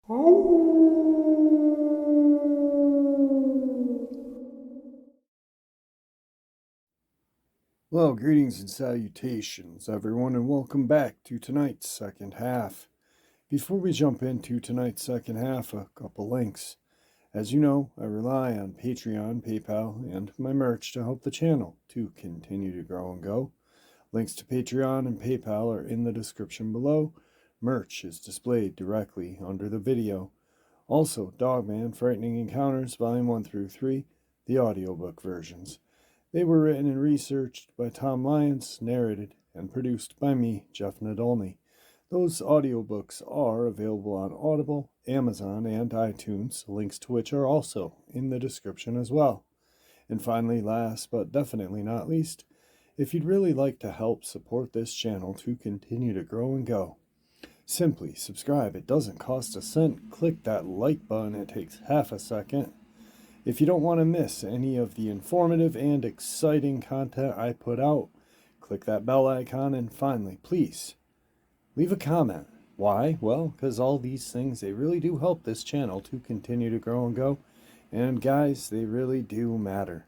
Well, greetings and salutations, everyone, and welcome back to tonight's second half. Before we jump into tonight's second half, a couple links. As you know, I rely on Patreon, PayPal, and my merch to help the channel to continue to grow and go. Links to Patreon and PayPal are in the description below. Merch is displayed directly under the video. Also, Dogman Frightening Encounters, Volume 1 through 3, the audiobook versions. They were written and researched by Tom Lyons, narrated and produced by me, Jeff Nadolny. Those audiobooks are available on Audible, Amazon, and iTunes, links to which are also in the description as well. And finally, last but definitely not least, if you'd really like to help support this channel to continue to grow and go, simply subscribe. It doesn't cost a cent. Click that like button. It takes half a second. If you don't want to miss any of the informative and exciting content I put out, click that bell icon, and finally, please, leave a comment. Why? Well, because all these things, they really do help this channel to continue to grow and go. And guys, they really do matter.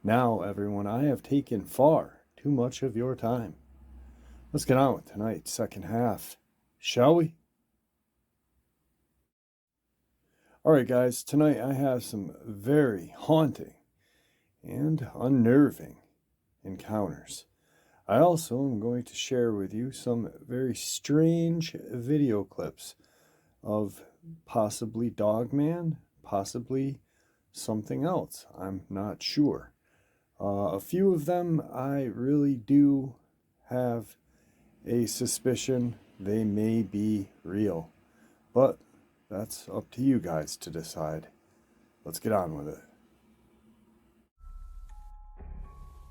Now, everyone, I have taken far too much of your time. Let's get on with tonight's second half, shall we? Alright guys, tonight I have some very haunting and unnerving encounters. I also am going to share with you some very strange video clips of possibly Dogman, possibly something else. I'm not sure. A few of them I really do have a suspicion they may be real, but that's up to you guys to decide. Let's get on with it.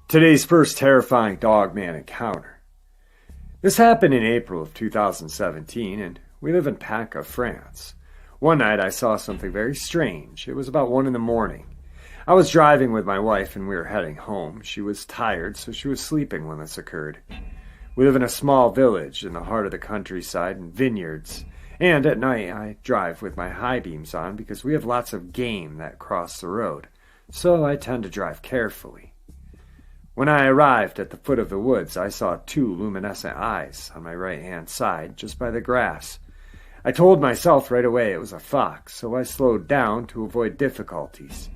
Today's first terrifying Dogman encounter. This happened in April of 2017, and we live in Paca, France. One night I saw something very strange. It was about 1 a.m. I was driving with my wife and we were heading home. She was tired, so she was sleeping when this occurred. We live in a small village in the heart of the countryside and vineyards. And at night, I drive with my high beams on because we have lots of game that cross the road, so I tend to drive carefully. When I arrived at the foot of the woods, I saw 2 luminescent eyes on my right-hand side, just by the grass. I told myself right away it was a fox, so I slowed down to avoid difficulties.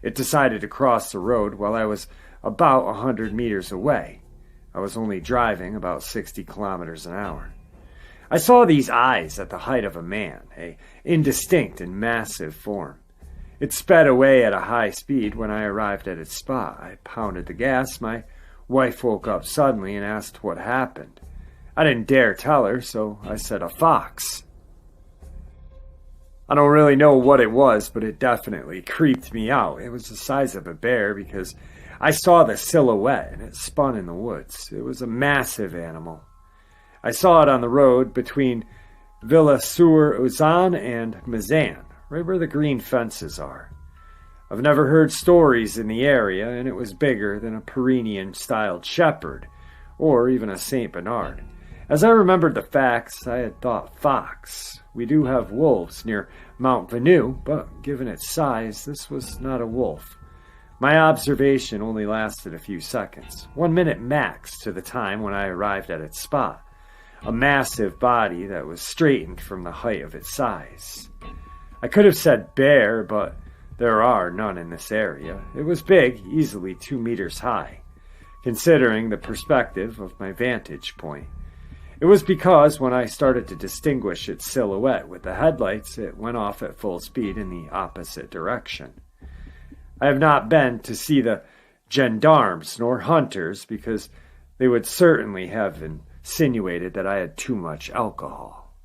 It decided to cross the road while I was about 100 meters away. I was only driving about 60 kilometers an hour. I saw these eyes at the height of a man, a indistinct and massive form. It sped away at a high speed. When I arrived at its spot, I pounded the gas. My wife woke up suddenly and asked what happened. I didn't dare tell her, so I said, "A fox." I don't really know what it was, but it definitely creeped me out. It was the size of a bear because I saw the silhouette and it spun in the woods. It was a massive animal. I saw it on the road between Villars-sur-Ouzan and Mazan, right where the green fences are. I've never heard stories in the area, and it was bigger than a Pyrenean-styled shepherd, or even a St. Bernard. As I remembered the facts, I had thought fox. We do have wolves near Mount Venu, but given its size, this was not a wolf. My observation only lasted a few seconds, 1 minute max to the time when I arrived at its spot. A massive body that was straightened from the height of its size. I could have said bear, but there are none in this area. It was big, easily 2 meters high, considering the perspective of my vantage point. It was because when I started to distinguish its silhouette with the headlights, it went off at full speed in the opposite direction. I have not been to see the gendarmes nor hunters because they would certainly have insinuated that I had too much alcohol.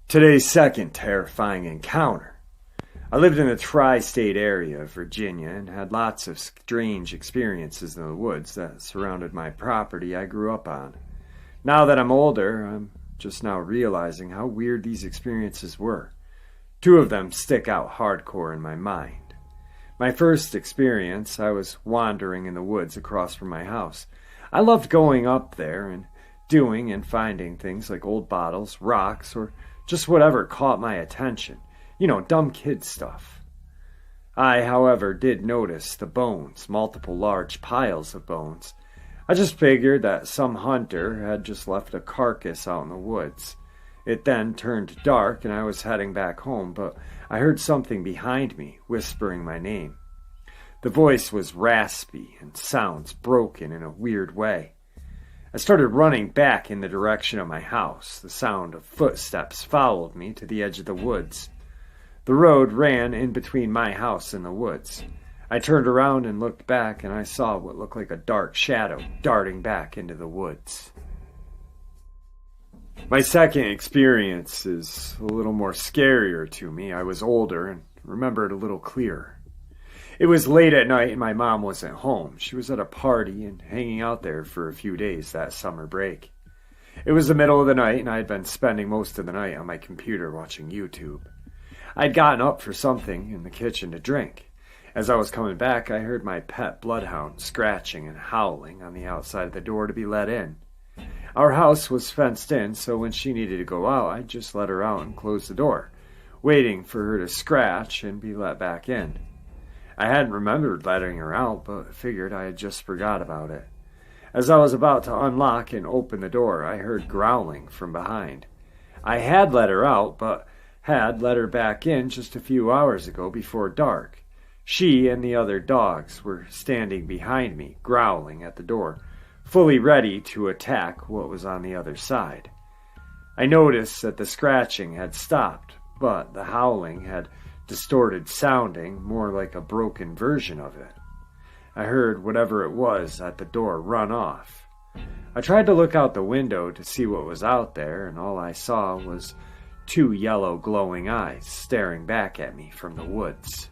Today's second terrifying encounter. I lived in the tri-state area of Virginia and had lots of strange experiences in the woods that surrounded my property I grew up on. Now that I'm older, I'm just now realizing how weird these experiences were. 2 of them stick out hardcore in my mind. My first experience, I was wandering in the woods across from my house. I loved going up there and doing and finding things like old bottles, rocks, or just whatever caught my attention. Dumb kid stuff. I, however, did notice the bones, multiple large piles of bones. I just figured that some hunter had just left a carcass out in the woods. It then turned dark and I was heading back home, but I heard something behind me whispering my name. The voice was raspy and sounds broken in a weird way. I started running back in the direction of my house. The sound of footsteps followed me to the edge of the woods. The road ran in between my house and the woods. I turned around and looked back, and I saw what looked like a dark shadow darting back into the woods. My second experience is a little more scarier to me. I was older and remembered a little clearer. It was late at night and my mom wasn't home. She was at a party and hanging out there for a few days that summer break. It was the middle of the night and I had been spending most of the night on my computer watching YouTube. I'd gotten up for something in the kitchen to drink. As I was coming back, I heard my pet bloodhound scratching and howling on the outside of the door to be let in. Our house was fenced in, so when she needed to go out, I'd just let her out and close the door, waiting for her to scratch and be let back in. I hadn't remembered letting her out, but figured I had just forgot about it. As I was about to unlock and open the door, I heard growling from behind. I had let her out, but had let her back in just a few hours ago before dark. She and the other dogs were standing behind me, growling at the door, fully ready to attack what was on the other side. I noticed that the scratching had stopped, but the howling had distorted sounding, more like a broken version of it. I heard whatever it was at the door run off. I tried to look out the window to see what was out there, and all I saw was 2 yellow glowing eyes staring back at me from the woods.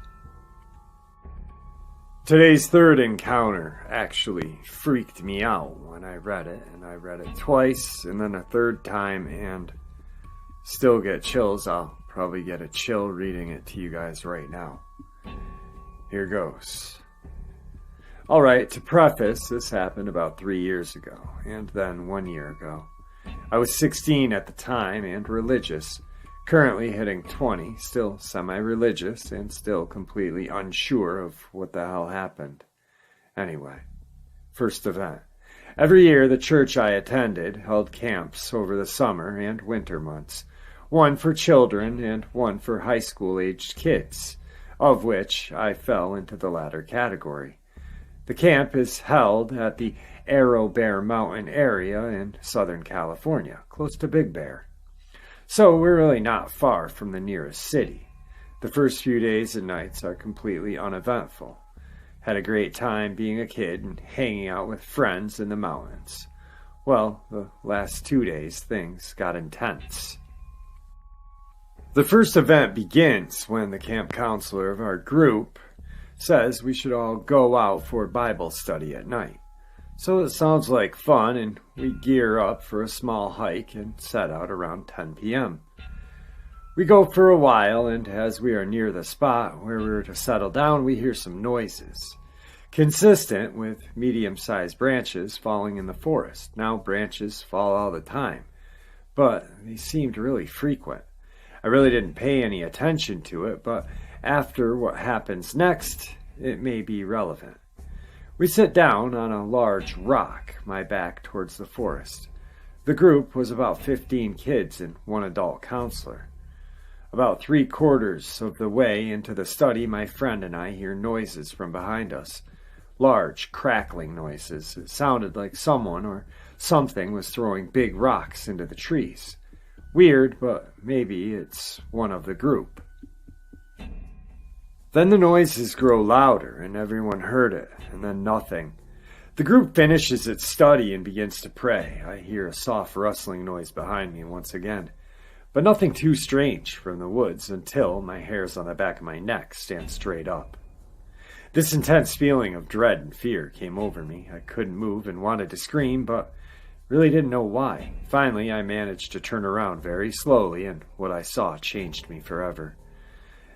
Today's third encounter actually freaked me out when I read it, and I read it twice and then a third time and still get chills. I'll probably get a chill reading it to you guys right now. Here goes. Alright, to preface, this happened about 3 years ago, and then 1 year ago. I was 16 at the time and religious, currently hitting 20, still semi-religious, and still completely unsure of what the hell happened. Anyway, first event. Every year the church I attended held camps over the summer and winter months, one for children and one for high school-aged kids, of which I fell into the latter category. The camp is held at the Arrow Bear Mountain area in Southern California, close to Big Bear. So we're really not far from the nearest city. The first few days and nights are completely uneventful. Had a great time being a kid and hanging out with friends in the mountains. Well, the last 2 days things got intense. The first event begins when the camp counselor of our group says we should all go out for Bible study at night. So it sounds like fun, and we gear up for a small hike and set out around 10 p.m. We go for a while, and as we are near the spot where we were to settle down, we hear some noises, consistent with medium-sized branches falling in the forest. Now branches fall all the time, but they seemed really frequent. I really didn't pay any attention to it, but after what happens next, it may be relevant. We sit down on a large rock, my back towards the forest. The group was about 15 kids and one adult counselor. About 3/4 of the way into the study, my friend and I hear noises from behind us. Large, crackling noises. It sounded like someone or something was throwing big rocks into the trees. Weird, but maybe it's one of the group. Then the noises grow louder, and everyone heard it, and then nothing. The group finishes its study and begins to pray. I hear a soft rustling noise behind me once again, but nothing too strange from the woods until my hairs on the back of my neck stand straight up. This intense feeling of dread and fear came over me. I couldn't move and wanted to scream, but really didn't know why. Finally, I managed to turn around very slowly, and what I saw changed me forever.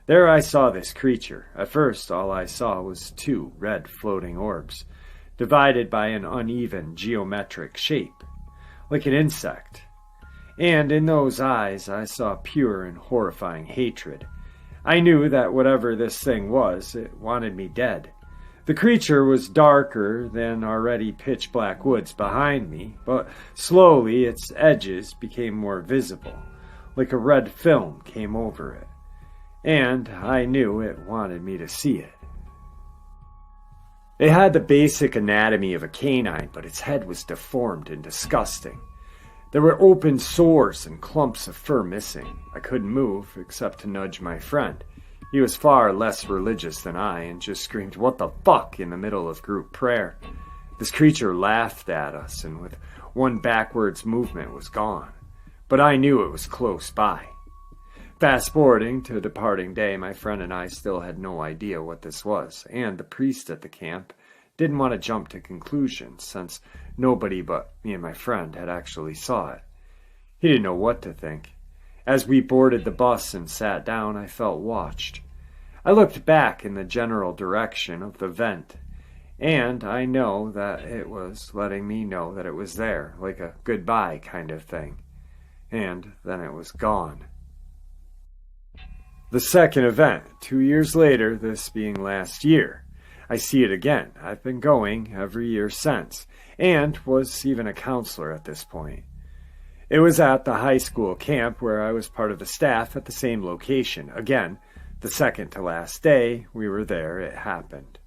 There I saw this creature. At first, all I saw was 2 red floating orbs, divided by an uneven geometric shape, like an insect. and in those eyes I saw pure and horrifying hatred. I knew that whatever this thing was, it wanted me dead. The creature was darker than already pitch-black woods behind me, but slowly its edges became more visible, like a red film came over it, and I knew it wanted me to see it. It had the basic anatomy of a canine, but its head was deformed and disgusting. There were open sores and clumps of fur missing. I couldn't move except to nudge my friend. He was far less religious than I and just screamed, "What the fuck?" in the middle of group prayer. This creature laughed at us and with one backwards movement was gone. But I knew it was close by. Fast forwarding to departing day, my friend and I still had no idea what this was, and the priest at the camp didn't want to jump to conclusions since nobody but me and my friend had actually saw it. He didn't know what to think. As we boarded the bus and sat down, I felt watched. I looked back in the general direction of the vent, and I know that it was letting me know that it was there, like a goodbye kind of thing. And then it was gone. The second event, 2 years later, this being last year. I see it again. I've been going every year since, and was even a counselor at this point. It was at the high school camp where I was part of the staff at the same location. Again, the second to last day we were there, it happened.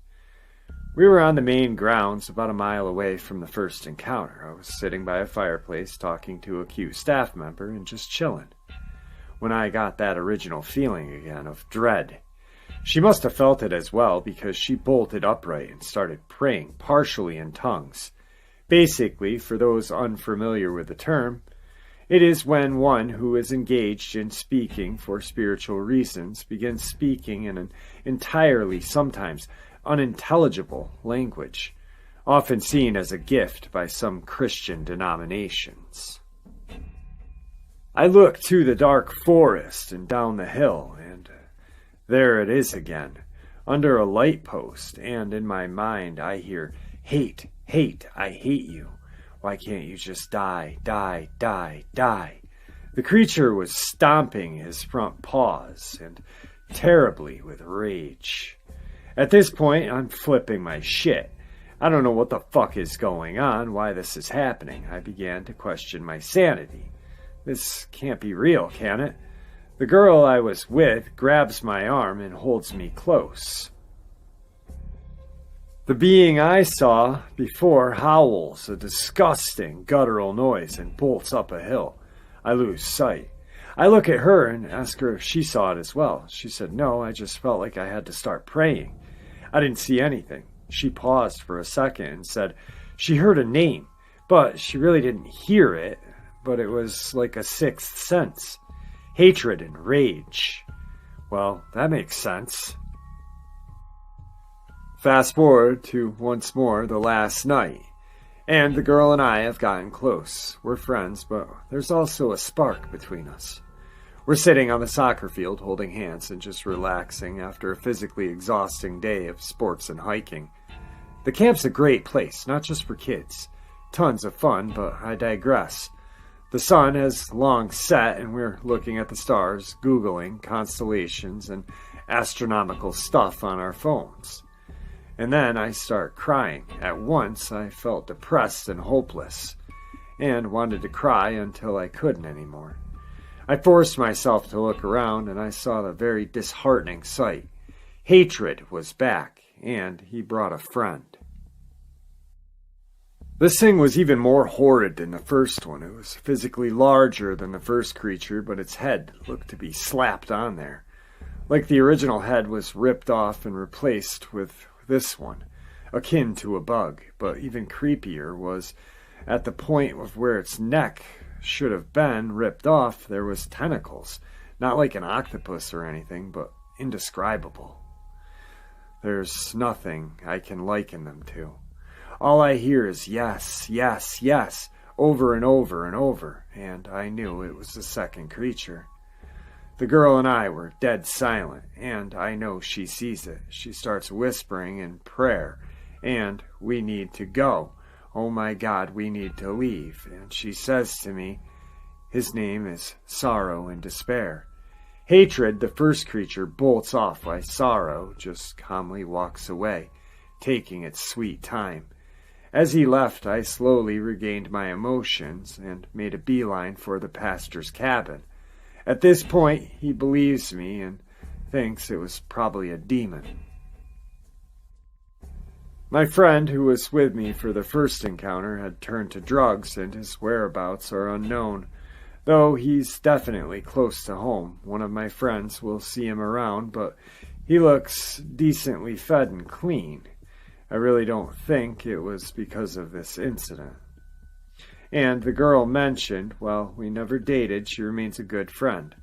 We were on the main grounds about a mile away from the first encounter. I was sitting by a fireplace talking to a cute staff member and just chilling, when I got that original feeling again of dread. She must have felt it as well because she bolted upright and started praying, partially in tongues. Basically, for those unfamiliar with the term, it is when one who is engaged in speaking for spiritual reasons begins speaking in an entirely, sometimes unintelligible language, often seen as a gift by some Christian denominations. I look to the dark forest and down the hill, and there it is again, under a light post, and in my mind I hear, "Hate, hate, I hate you. Why can't you just die, die, die, die?" The creature was stomping his front paws, and terribly with rage. At this point, I'm flipping my shit. I don't know what the fuck is going on, why this is happening. I began to question my sanity. This can't be real, can it? The girl I was with grabs my arm and holds me close. The being I saw before howls a disgusting guttural noise and bolts up a hill. I lose sight. I look at her and ask her if she saw it as well. She said, "No, I just felt like I had to start praying. I didn't see anything." She paused for a second and said she heard a name, but she really didn't hear it, but it was like a sixth sense. Hatred and rage. Well, that makes sense. Fast forward to once more the last night, and the girl and I have gotten close. We're friends, but there's also a spark between us. We're sitting on the soccer field holding hands and just relaxing after a physically exhausting day of sports and hiking. The camp's a great place, not just for kids. Tons of fun, but I digress. The sun has long set and we're looking at the stars, Googling constellations and astronomical stuff on our phones. And then I start crying. At once, I felt depressed and hopeless, and wanted to cry until I couldn't anymore. I forced myself to look around, and I saw the very disheartening sight. Hatred was back, and he brought a friend. This thing was even more horrid than the first one. It was physically larger than the first creature, but its head looked to be slapped on there. Like the original head was ripped off and replaced with this one, akin to a bug, but even creepier was at the point of where its neck should have been ripped off, there was tentacles, not like an octopus or anything, but indescribable. There's nothing I can liken them to. All I hear is yes, yes, yes, over and over and over, and I knew it was the second creature. The girl and I were dead silent, and I know she sees it. She starts whispering in prayer, and we need to go. Oh my God, we need to leave. And she says to me, His name is Sorrow and Despair. Hatred, the first creature, bolts off while Sorrow just calmly walks away, taking its sweet time. As he left, I slowly regained my emotions and made a beeline for the pastor's cabin. At this point, he believes me and thinks it was probably a demon. My friend, who was with me for the first encounter, had turned to drugs, and his whereabouts are unknown. Though he's definitely close to home. One of my friends will see him around, but he looks decently fed and clean. I really don't think it was because of this incident. And the girl mentioned, well, we never dated, she remains a good friend.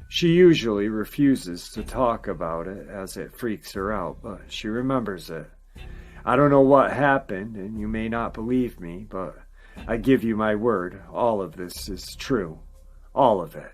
She usually refuses to talk about it as it freaks her out, but she remembers it. I don't know what happened, and you may not believe me, but I give you my word, all of this is true. All of it.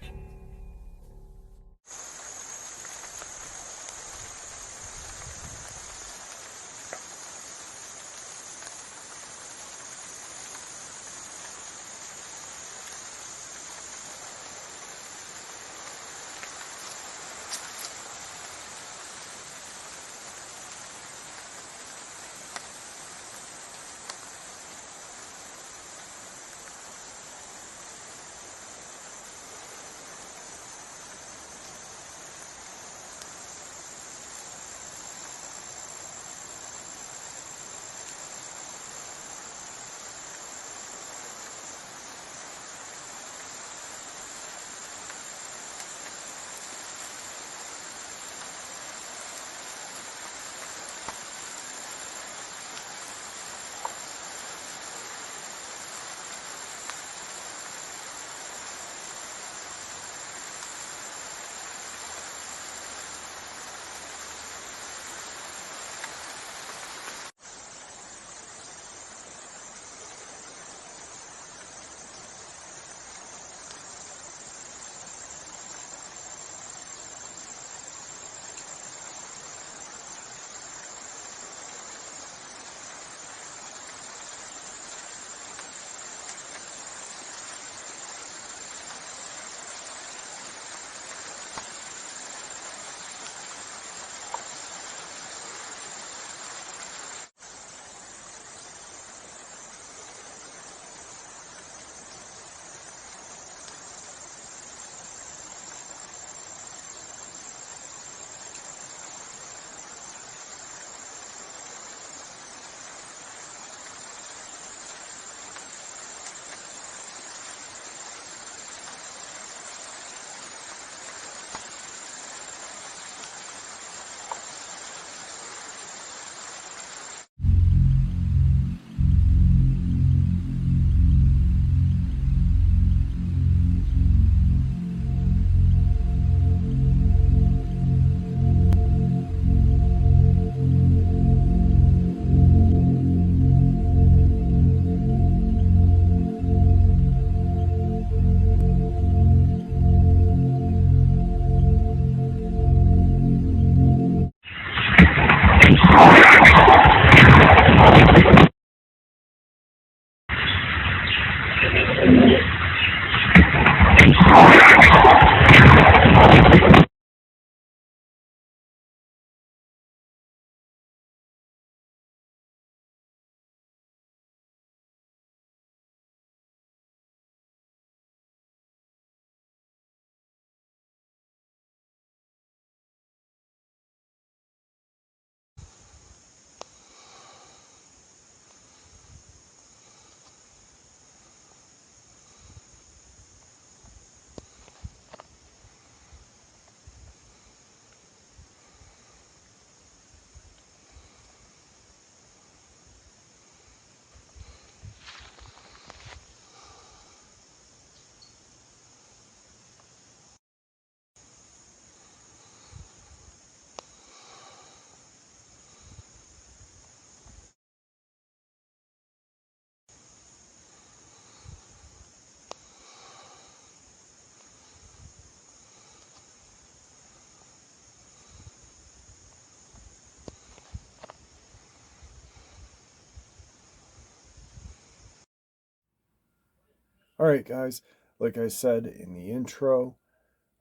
All right, guys. like I said in the intro,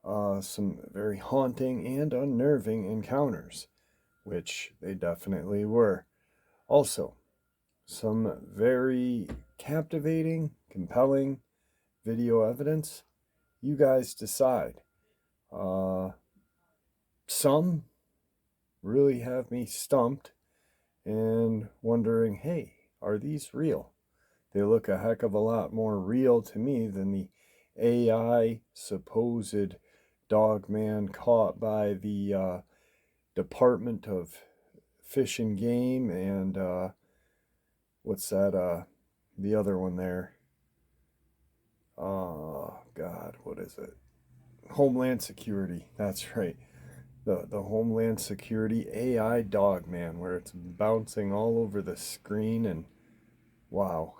some very haunting and unnerving encounters, which they definitely were. Also, some very captivating, compelling video evidence. You guys decide. Some really have me stumped and wondering, hey, are these real? They look a heck of a lot more real to me than the AI supposed Dogman caught by the Department of Fish and Game and what's that? The other one there. Oh God, what is it? Homeland Security. That's right. The Homeland Security AI Dogman, where it's bouncing all over the screen and wow.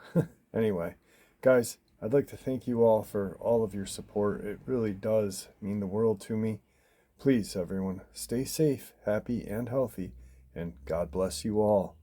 Anyway, guys, I'd like to thank you all for all of your support. It really does mean the world to me. Please, everyone, stay safe, happy, and healthy, and God bless you all.